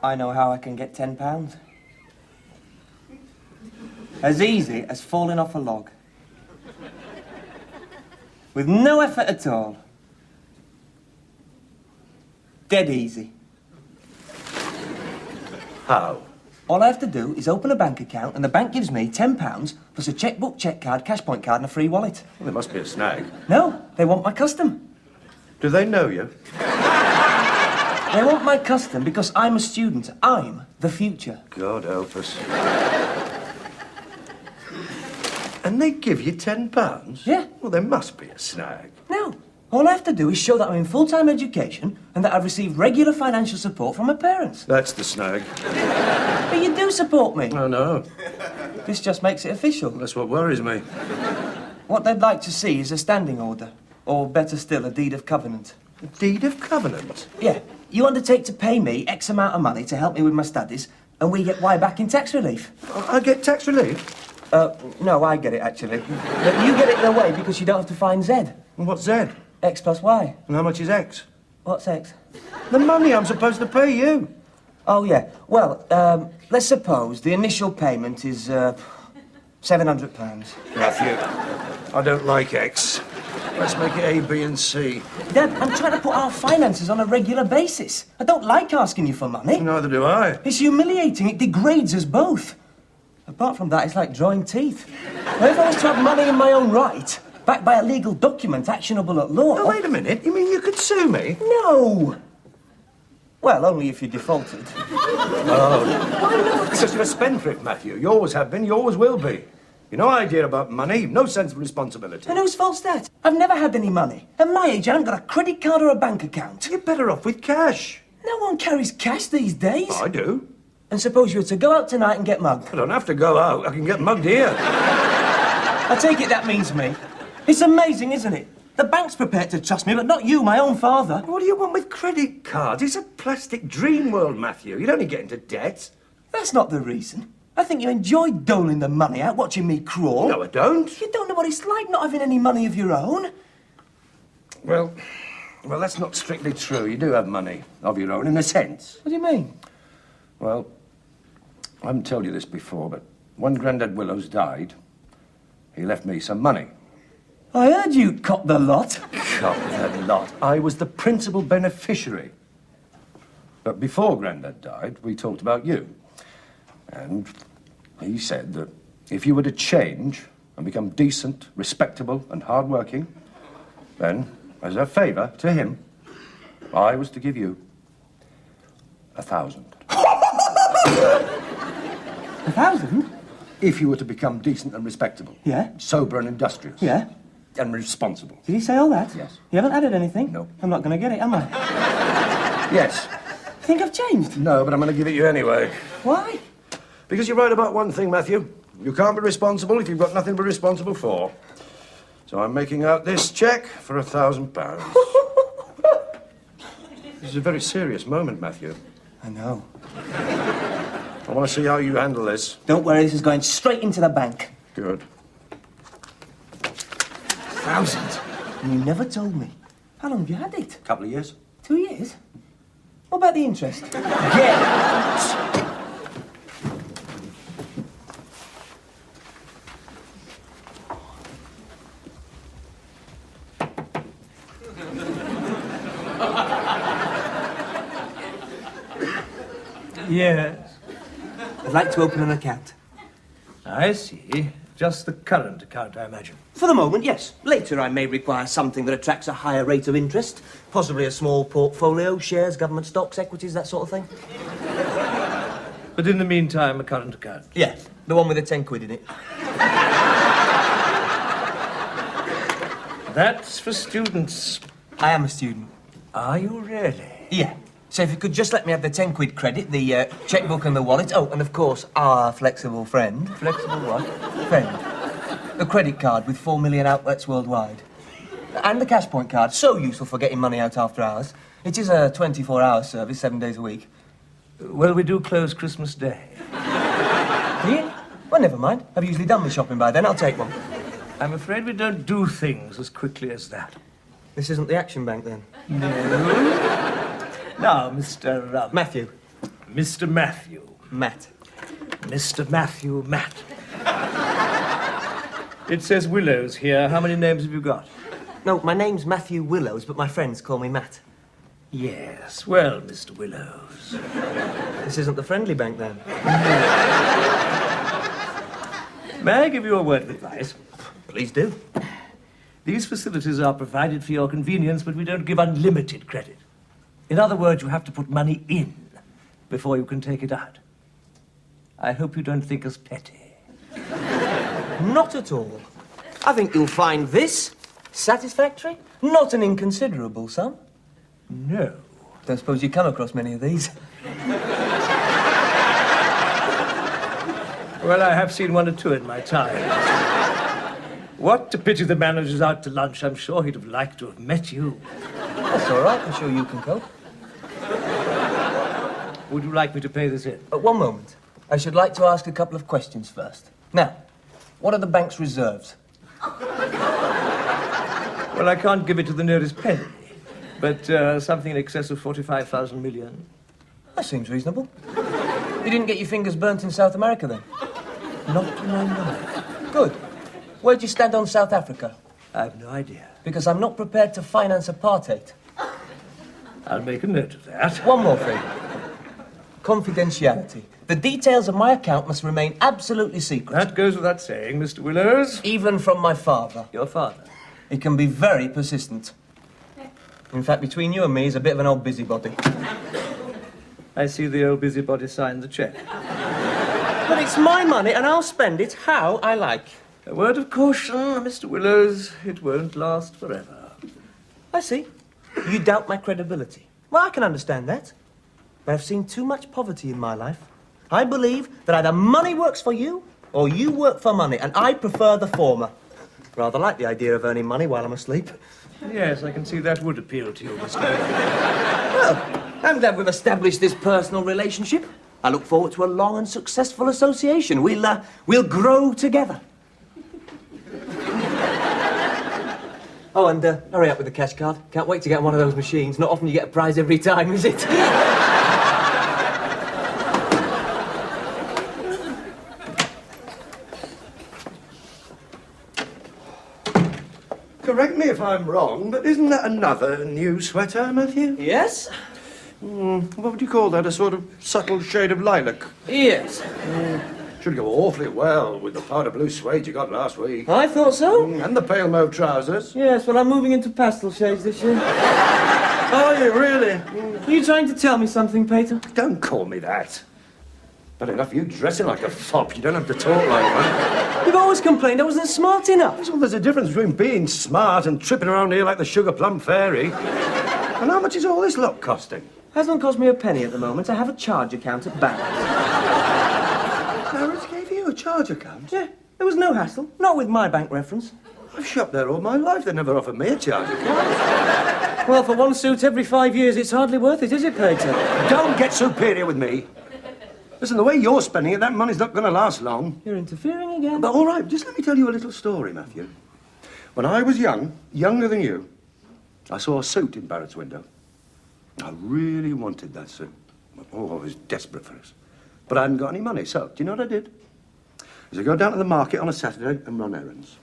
I know how I can get £10. As easy as falling off a log. With no effort at all. Dead easy. How? All I have to do is open a bank account and the bank gives me £10 plus a checkbook, check card, cash point card and a free wallet. Well, there must be a snag. No, they want my custom. Do they know you? They want my custom because I'm a student. I'm the future. God help us. And they give you £10? Yeah. Well, there must be a snag. No. All I have to do is show that I'm in full-time education and that I've received regular financial support from my parents. That's the snag. But you do support me. Oh, no. This just makes it official. That's what worries me. What they'd like to see is a standing order. Or better still, a deed of covenant. A deed of covenant? Yeah. You undertake to pay me X amount of money to help me with my studies, and we get Y back in tax relief. I get tax relief? No, I get it, actually. But you get it in a way because you don't have to find Z. And what's Z? X plus Y. And how much is X? What's X? The money I'm supposed to pay you. Oh, yeah. Well, let's suppose the initial payment is, £700. Matthew, I don't like X. Let's make it A, B and C. Dad, I'm trying to put our finances on a regular basis. I don't like asking you for money. Neither do I. It's humiliating. It degrades us both. Apart from that, it's like drawing teeth. Now, if I was to have money in my own right, backed by a legal document actionable at law... Oh, wait a minute. You mean you could sue me? No! Well, only if you defaulted. Oh. Why not? Because you're a spendthrift, Matthew. You always have been, you always will be. You've no idea about money, no sense of responsibility. And whose fault's that? I've never had any money. At my age, I haven't got a credit card or a bank account. You're better off with cash. No one carries cash these days. I do. And suppose you were to go out tonight and get mugged. I don't have to go out. I can get mugged here. I take it that means me. It's amazing, isn't it? The bank's prepared to trust me, but not you, my own father. What do you want with credit cards? It's a plastic dream world, Matthew. You'd only get into debt. That's not the reason. I think you enjoy doling the money out, watching me crawl. No, I don't. You don't know what it's like not having any money of your own. Well, that's not strictly true. You do have money of your own, in a sense. What do you mean? Well, I haven't told you this before, but when Grandad Willows died, he left me some money. I heard you'd cop the lot. Cop the lot. I was the principal beneficiary. But before Grandad died, we talked about you. And he said that if you were to change and become decent, respectable and hard-working, then, as a favour to him, I was to give you 1,000. 1,000? If you were to become decent and respectable. Yeah. Sober and industrious. Yeah. And responsible. Did he say all that? Yes. You haven't added anything? No. I'm not going to get it, am I? Yes. Think I've changed? No, but I'm going to give it you anyway. Why? Because you're right about one thing, Matthew. You can't be responsible if you've got nothing to be responsible for. So I'm making out this cheque for £1,000. This is a very serious moment, Matthew. I know. I want to see how you handle this. Don't worry, this is going straight into the bank. Good. 1,000? And you never told me. How long have you had it? Couple of years. 2 years? What about the interest? Get out! Yes. I'd like to open an account. I see. Just the current account, I imagine. For the moment, yes. Later, I may require something that attracts a higher rate of interest. Possibly a small portfolio, shares, government stocks, equities, that sort of thing. But in the meantime, a current account. Yeah, the one with the 10 quid in it. That's for students. I am a student. Are you really? Yeah. So if you could just let me have the 10 quid credit, the checkbook and the wallet. Oh, and of course, our flexible friend. Flexible what? Friend. The credit card with 4 million outlets worldwide. And the cash point card, so useful for getting money out after hours. It is a 24-hour service, 7 days a week. Well, we do close Christmas Day. Do you? Well, never mind. I've usually done my shopping by then. I'll take one. I'm afraid we don't do things as quickly as that. This isn't the Action Bank, then? No. Now, Mr. Matthew, Mr. Matthew. Matt. Mr. Matthew Matt. It says Willows here. How many names have you got? No, my name's Matthew Willows, but my friends call me Matt. Yes, well, Mr. Willows. This isn't the friendly bank, then. May I give you a word of advice? Please do. These facilities are provided for your convenience, but we don't give unlimited credit. In other words, you have to put money in before you can take it out. I hope you don't think us petty. Not at all. I think you'll find this satisfactory. Not an inconsiderable sum. No. Don't suppose you come across many of these. Well, I have seen one or two in my time. What a pity the manager's out to lunch. I'm sure he'd have liked to have met you. That's all right. I'm sure you can cope. Would you like me to pay this in? One moment. I should like to ask a couple of questions first. Now, what are the bank's reserves? Well, I can't give it to the nearest penny, but something in excess of 45,000 million. That seems reasonable. You didn't get your fingers burnt in South America, then? Not to my knowledge. Good. Where'd you stand on South Africa? I have no idea. Because I'm not prepared to finance apartheid. I'll make a note of that. One more thing. Confidentiality. The details of my account must remain absolutely secret. That goes without saying, Mr. Willows. Even from my father. Your father. He can be very persistent. In fact, between you and me, he's a bit of an old busybody. I see the old busybody signed the cheque. But it's my money, and I'll spend it how I like. A word of caution, Mr. Willows. It won't last forever. I see. You doubt my credibility. Well, I can understand that. But I've seen too much poverty in my life. I believe that either money works for you, or you work for money, and I prefer the former. Rather like the idea of earning money while I'm asleep. Yes, I can see that would appeal to you, Mr. Willows. Well, I'm glad we've established this personal relationship. I look forward to a long and successful association. We'll grow together. Oh, and hurry up with the cash card. Can't wait to get on one of those machines. Not often you get a prize every time, is it? Correct me if I'm wrong, but isn't that another new sweater, Matthew? Yes? What would you call that? A sort of subtle shade of lilac? Yes. Should go awfully well with the powder blue suede you got last week. I thought so. And the pale mauve trousers. Yes, well, I'm moving into pastel shades this year. Are you really? Are you trying to tell me something, Peter? Don't call me that. But enough you dressing like a fop. You don't have to talk like that. You've always complained I wasn't smart enough. Well, there's a difference between being smart and tripping around here like the sugar plum fairy. And how much is all this lot costing? Hasn't cost me a penny at the moment. I have a charge account at bank. Clarence gave you a charge account? Yeah, there was no hassle. Not with my bank reference. I've shopped there all my life. They never offered me a charge account. Well, for one suit every 5 years, it's hardly worth it, is it, Peter? Don't get superior with me. Listen, the way you're spending it, that money's not going to last long. You're interfering again. But all right, just let me tell you a little story, Matthew. When I was young, younger than you, I saw a suit in Barrett's window. I really wanted that suit. Oh, I was desperate for it. But I hadn't got any money, so do you know what I did? I go down to the market on a Saturday and run errands.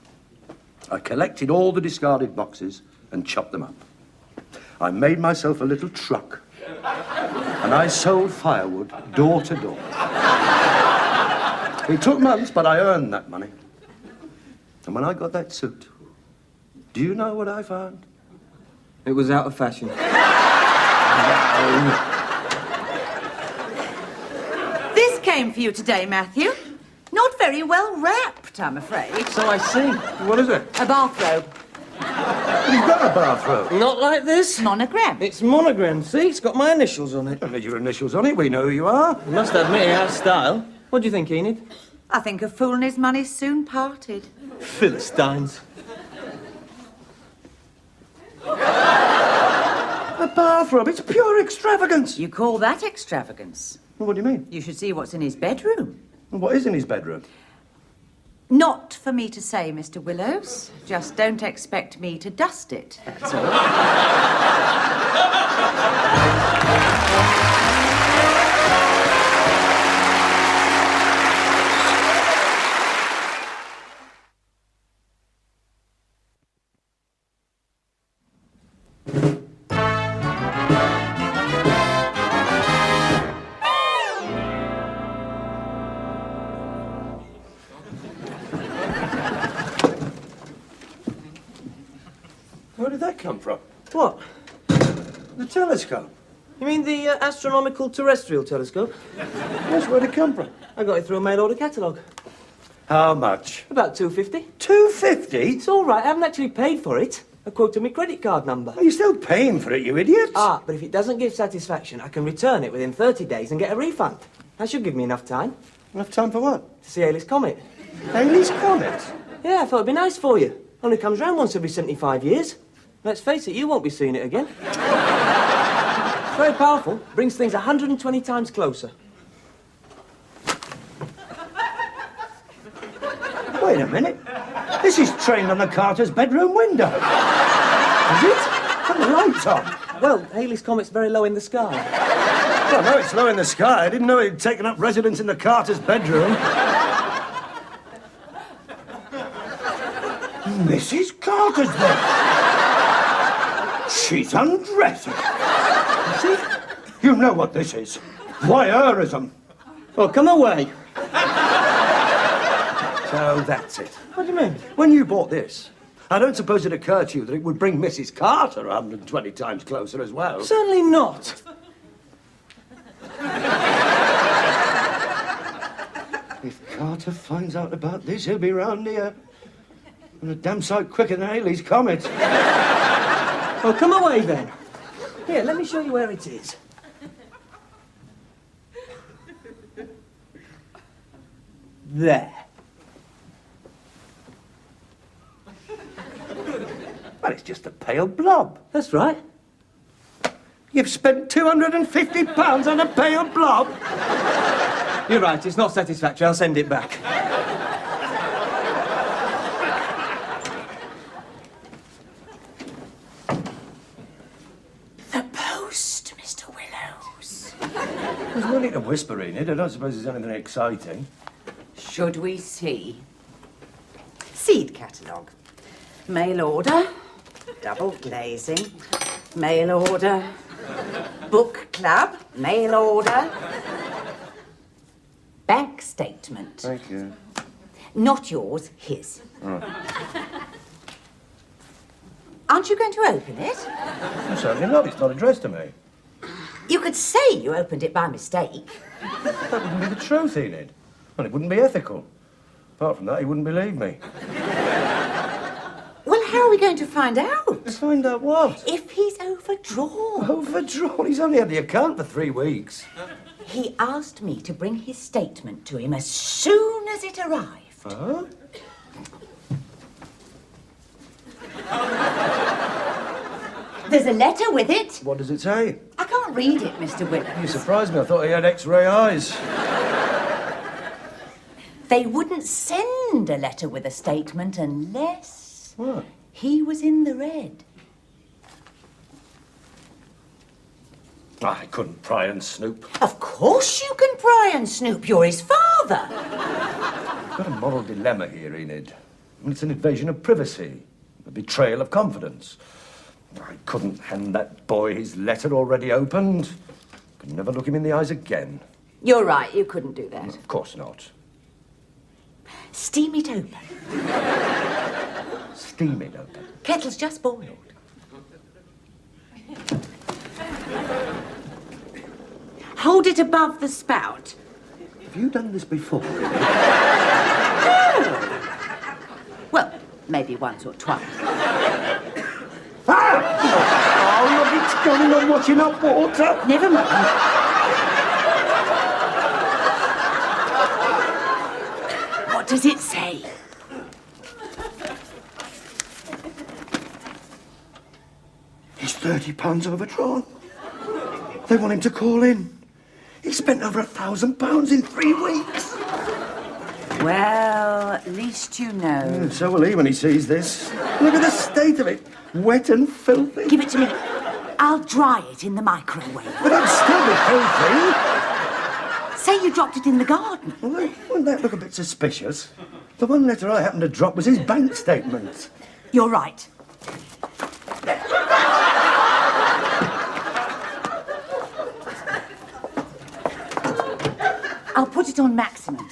I collected all the discarded boxes and chopped them up. I made myself a little truck. And I sold firewood door to door. It took months, but I earned that money. And when I got that suit, do you know what I found? It was out of fashion. This came for you today, Matthew. Not very well wrapped, I'm afraid. So I see. What is it? A bathrobe. You've got a bathrobe. Not like this. Monogram. It's monogrammed, see? It's got my initials on it. Don't need your initials on it. We know who you are. You must admit it has style. What do you think, Enid? I think a fool and his money soon parted. Philistines. A bathrobe. It's pure extravagance. You call that extravagance? Well, what do you mean? You should see what's in his bedroom. Well, what is in his bedroom? Not for me to say, Mr. Willows. Just don't expect me to dust it, that's all. Where did that come from? What? The telescope. You mean the astronomical terrestrial telescope? Yes, where'd it come from? I got it through a mail-order catalogue. How much? About $2.50. $2.50? It's all right. I haven't actually paid for it. I quoted my credit card number. You're still paying for it, you idiot. Ah, but if it doesn't give satisfaction, I can return it within 30 days and get a refund. That should give me enough time Enough time for what? to see Halley's Comet. Halley's Comet? Yeah, I thought it'd be nice for you. Only comes round once every 75 years. Let's face it, you won't be seeing it again. It's very powerful. Brings things 120 times closer. Wait a minute. This is trained on the Carter's bedroom window. Is it? Put the lights on. Well, Halley's Comet's very low in the sky. Well, no, it's low in the sky. I didn't know he'd taken up residence in the Carter's bedroom. Mrs. Carter's there. She's undressing. See? You know what this is. Voyeurism. Well, come away. So that's it. What do you mean? When you bought this, I don't suppose it occurred to you that it would bring Mrs. Carter 120 times closer as well. Certainly not. If Carter finds out about this, he'll be round here. And a damn sight quicker than Halley's Comet. Well, come away then. Here, let me show you where it is. There. Well, it's just a pale blob. That's right. You've spent £250 on a pale blob? You're right, it's not satisfactory. I'll send it back. The post, Mr. Willows. There's no need to whisper in it. I don't suppose there's anything exciting. Should we see? Seed catalogue. Mail order. Double glazing. Mail order. Book club. Mail order. Bank statement. Thank you. Not yours, his. Aren't you going to open it? Well, certainly not. It's not addressed to me. You could say you opened it by mistake. That wouldn't be the truth, Enid. Well, it wouldn't be ethical. Apart from that, he wouldn't believe me. Well, how are we going to find out? Find out what? If he's overdrawn. Overdrawn? He's only had the account for 3 weeks. He asked me to bring his statement to him as soon as it arrived. Huh? There's a letter with it. What does it say? I can't read it, Mr. Willows. You surprised me. I thought he had X-ray eyes. They wouldn't send a letter with a statement unless What? he was in the red. I couldn't pry and snoop. Of course you can pry and snoop. You're his father. I've got a moral dilemma here, Enid. It's an invasion of privacy, a betrayal of confidence. I couldn't hand that boy his letter already opened. Could never look him in the eyes again. You're right, you couldn't do that. Of course not. Steam it open. Steam it open. Kettle's just boiled. Hold it above the spout. Have you done this before? Well, maybe once or twice. Ah! Oh, look, it's going on washing up water. Never mind. What does it say? He's £30 overdrawn. They want him to call in. He spent over £1,000 in 3 weeks. Well, at least you know. So will he when he sees this. Look at the state of it. Wet and filthy. Give it to me. I'll dry it in the microwave. But it'd still be filthy. Say you dropped it in the garden. Well, wouldn't that look a bit suspicious? The one letter I happened to drop was his bank statement. You're right. I'll put it on maximum.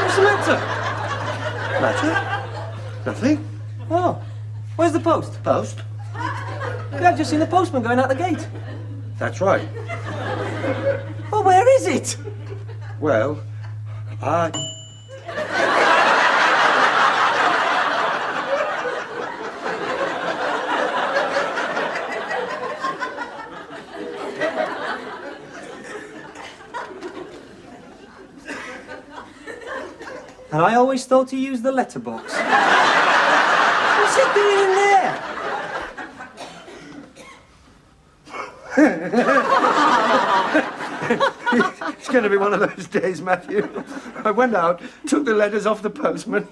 What's the matter? Letter? Nothing. Oh, where's the post? Post? Yeah, I've just seen the postman going out the gate. That's right. Well, where is it? Well, I... And I always thought he used the letterbox. What's he doing in there? It's going to be one of those days, Matthew. I went out, took the letters off the postman,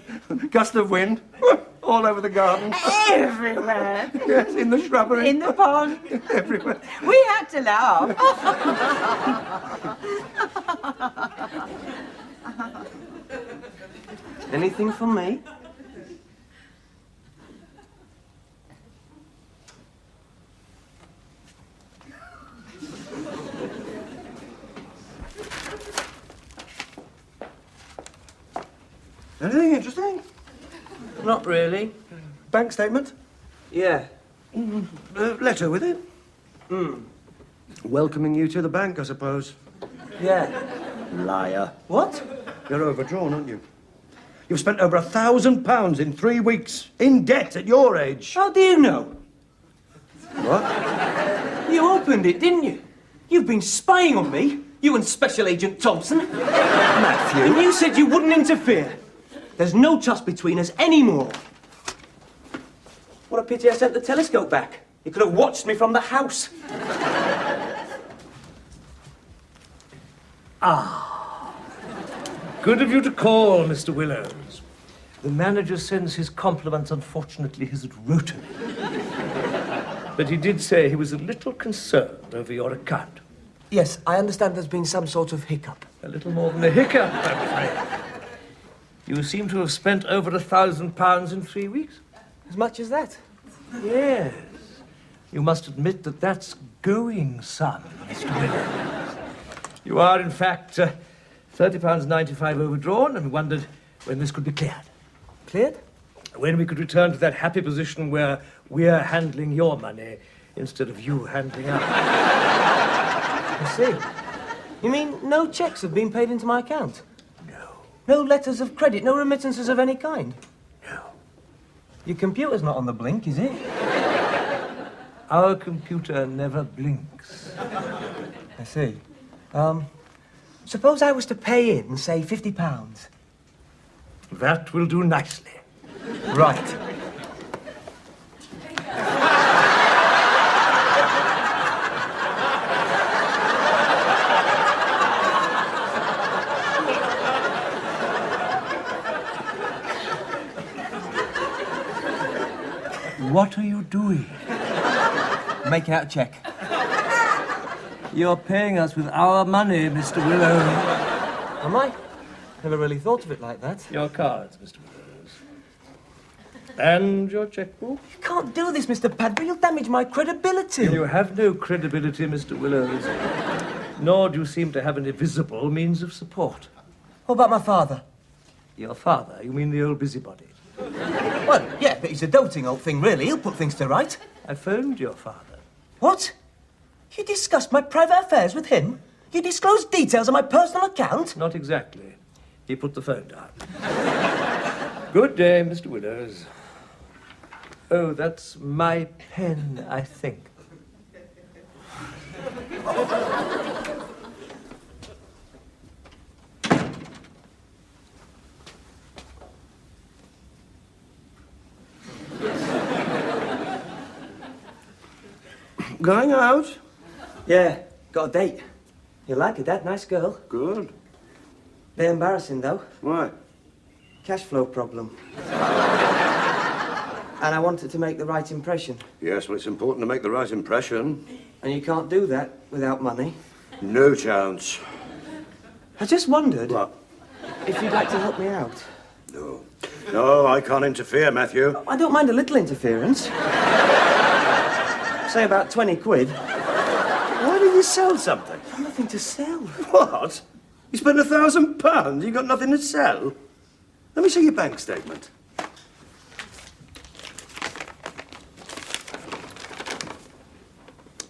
gust of wind, all over the garden. Everywhere. Yes, in the shrubbery. In the pond. Everywhere. We had to laugh. Anything for me? Anything interesting? Not really. Bank statement? Yeah. Letter with it? Welcoming you to the bank, I suppose. Yeah. Liar. What? You're overdrawn, aren't you? You've spent over £1,000 in 3 weeks, in debt at your age. How do you know? What? You opened it, didn't you? You've been spying on me, you and Special Agent Thompson. Matthew? And you said you wouldn't interfere. There's no trust between us anymore. What a pity I sent the telescope back. You could have watched me from the house. Good of you to call, Mr. Willows. The manager sends his compliments. Unfortunately, he's at Rotary. But he did say he was a little concerned over your account. Yes, I understand there's been some sort of hiccup. A little more than a hiccup, I'm afraid. You seem to have spent over £1,000 in 3 weeks. As much as that? Yes. You must admit that that's going some, Mr. Willows. You are, in fact, £30.95 overdrawn, and we wondered when this could be cleared. Cleared? When we could return to that happy position where we're handling your money instead of you handling ours. I see. You mean no checks have been paid into my account? No. No letters of credit, no remittances of any kind? No. Your computer's not on the blink, is it? Our computer never blinks. I see. Suppose I was to pay in, say, £50. That will do nicely. Right. What are you doing? Making out a check. You're paying us with our money, Mr. Willows. Am I? Never really thought of it like that. Your cards, Mr. Willows. And your checkbook. You can't do this, Mr. Padbury. You'll damage my credibility. You have no credibility, Mr. Willows. Nor do you seem to have any visible means of support. What about my father? Your father? You mean the old busybody? Well, yeah, but he's a doting old thing, really. He'll put things to right. I phoned your father. What? You discussed my private affairs with him? You disclosed details of my personal account? Not exactly. He put the phone down. Good day, Mr. Willows. Oh, that's my pen, I think. Going out? Yeah, got a date. You like her, Dad? Nice girl. Good. Bit embarrassing, though. Why? Cash flow problem. And I wanted to make the right impression. Yes, well, it's important to make the right impression. And you can't do that without money. No chance. I just wondered What? if you'd like to help me out. No. No, I can't interfere, Matthew. I don't mind a little interference. Say about 20 quid. Why did you sell something? Nothing to sell. What? You spent £1,000? You got nothing to sell? Let me see your bank statement.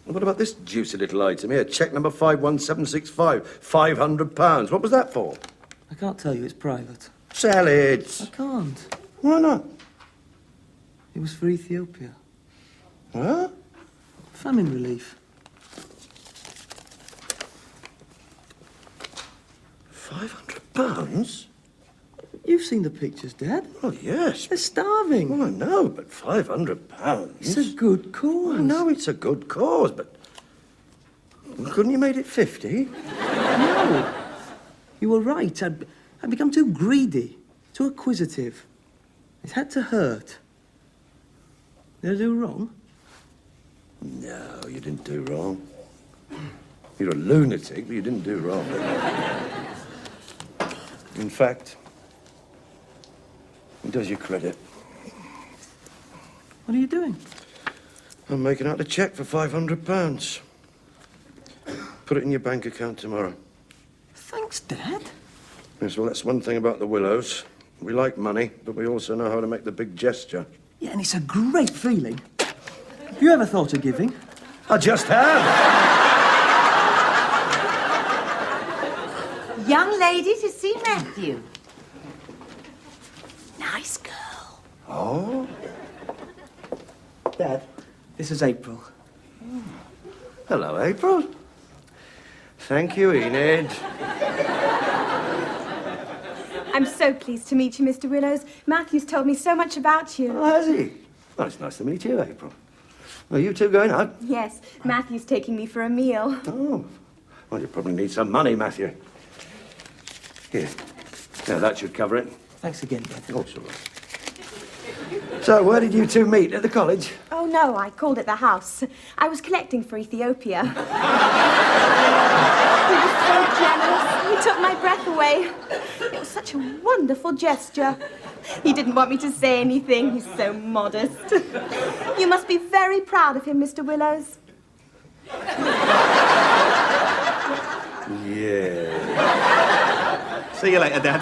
What about this juicy little item here? Cheque number 51765, £500. What was that for? I can't tell you, it's private. Sell it. I can't. Why not? It was for Ethiopia. What? Famine relief. £500? You've seen the pictures, Dad. Oh, yes. They're starving. Well, I know, but £500? It's a good cause. I know it's a good cause, but... Couldn't you made it 50? No. You were right. I'd become too greedy, too acquisitive. It had to hurt. Did I do wrong? No, you didn't do wrong. You're a lunatic, but you didn't do wrong. In fact, it does you credit. What are you doing? I'm making out a cheque for £500. Put it in your bank account tomorrow. Thanks, Dad. Yes, well, that's one thing about the Willows. We like money, but we also know how to make the big gesture. Yeah, and it's a great feeling. Have you ever thought of giving? I just have. Young lady to see Matthew. Nice girl. Oh? Dad, this is April. Hello, April. Thank you, Enid. I'm so pleased to meet you, Mr. Willows. Matthew's told me so much about you. Oh, has he? Well, it's nice to meet you, April. Are you two going out? Yes, Matthew's taking me for a meal. Oh. Well, you probably need some money, Matthew. Here. Now, that should cover it. Thanks again, Dad. Oh, sure. So, where did you two meet? At the college? Oh, no, I called at the house. I was collecting for Ethiopia. He was so generous. He took my breath away. It was such a wonderful gesture. He didn't want me to say anything. He's so modest. You must be very proud of him, Mr. Willows. Yeah. See you later, Dad.